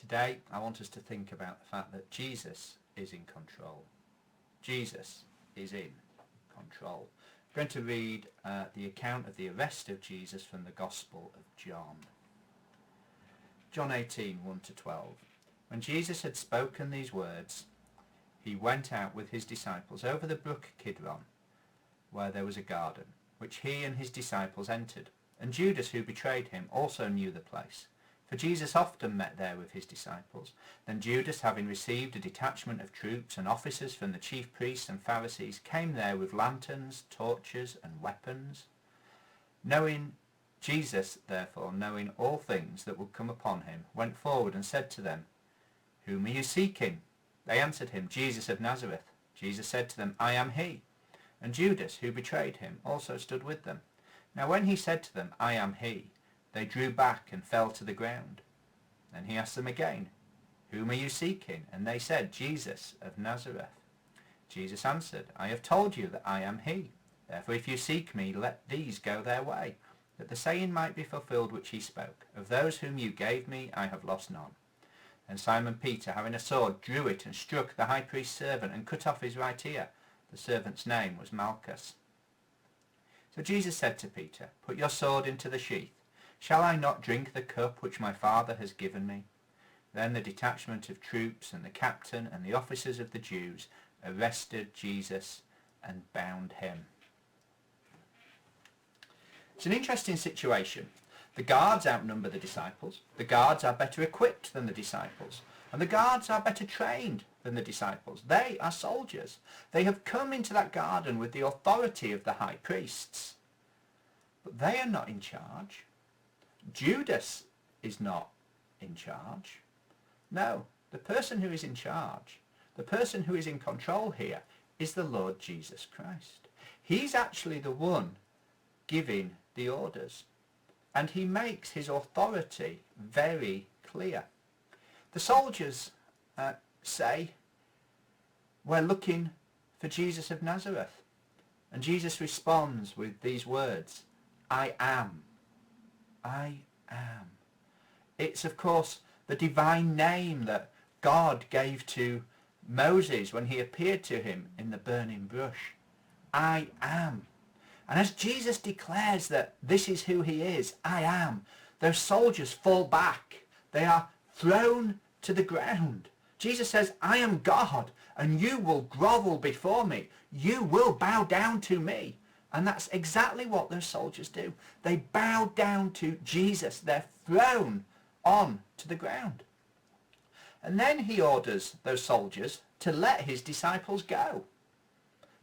Today I want us to think about the fact that Jesus is in control. Jesus is in control. I'm going to read the account of the arrest of Jesus from the Gospel of John. John 18, 1-12. When Jesus had spoken these words, he went out with his disciples over the brook Kidron, where there was a garden, which he and his disciples entered. And Judas, who betrayed him, also knew the place, for Jesus often met there with his disciples. Then Judas, having received a detachment of troops and officers from the chief priests and Pharisees, came there with lanterns, torches, and weapons. Jesus, therefore, knowing all things that would come upon him, went forward and said to them, "Whom are you seeking?" They answered him, "Jesus of Nazareth." Jesus said to them, "I am he." And Judas, who betrayed him, also stood with them. Now when he said to them, "I am he," they drew back and fell to the ground. Then he asked them again, "Whom are you seeking?" And they said, "Jesus of Nazareth." Jesus answered, "I have told you that I am he. Therefore if you seek me, let these go their way, that the saying might be fulfilled which he spoke, of those whom you gave me I have lost none." And Simon Peter, having a sword, drew it and struck the high priest's servant and cut off his right ear. The servant's name was Malchus. So Jesus said to Peter, "Put your sword into the sheath. Shall I not drink the cup which my Father has given me?" Then the detachment of troops and the captain and the officers of the Jews arrested Jesus and bound him. It's an interesting situation. The guards outnumber the disciples. The guards are better equipped than the disciples. And the guards are better trained than the disciples. They are soldiers. They have come into that garden with the authority of the high priests. But they are not in charge. Judas is not in charge. No, the person who is in charge, the person who is in control here, is the Lord Jesus Christ. He's actually the one giving the orders. And he makes his authority very clear. The soldiers say, "We're looking for Jesus of Nazareth." And Jesus responds with these words, "I am. I am." It's, of course, the divine name that God gave to Moses when he appeared to him in the burning bush. I am. And as Jesus declares that this is who he is, I am, those soldiers fall back. They are thrown to the ground. Jesus says, "I am God, and you will grovel before me. You will bow down to me." And that's exactly what those soldiers do. They bow down to Jesus. They're thrown on to the ground. And then he orders those soldiers to let his disciples go,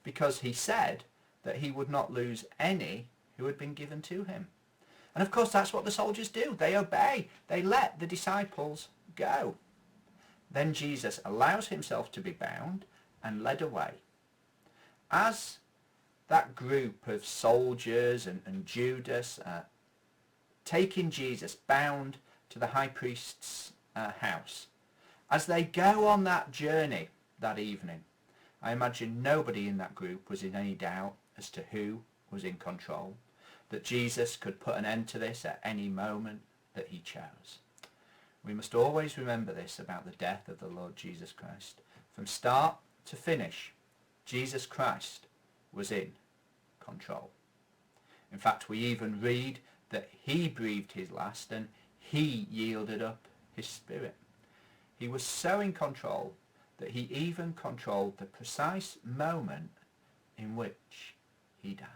because he said that he would not lose any who had been given to him. And of course that's what the soldiers do. They obey. They let the disciples go. Then Jesus allows himself to be bound and led away. As that group of soldiers and Judas taking Jesus bound to the high priest's house, as they go on that journey that evening, I imagine nobody in that group was in any doubt as to who was in control, that Jesus could put an end to this at any moment that he chose. We must always remember this about the death of the Lord Jesus Christ. From start to finish, Jesus Christ was in control. In fact, we even read that he breathed his last and he yielded up his spirit. He was so in control that he even controlled the precise moment in which he died.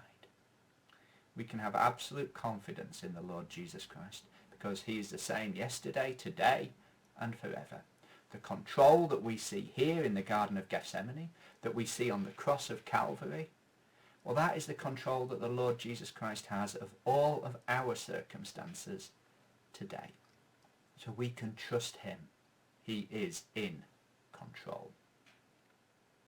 We can have absolute confidence in the Lord Jesus Christ because he is the same yesterday, today, and forever. The control that we see here in the Garden of Gethsemane, that we see on the cross of Calvary, well, that is the control that the Lord Jesus Christ has of all of our circumstances today. So we can trust him. He is in control.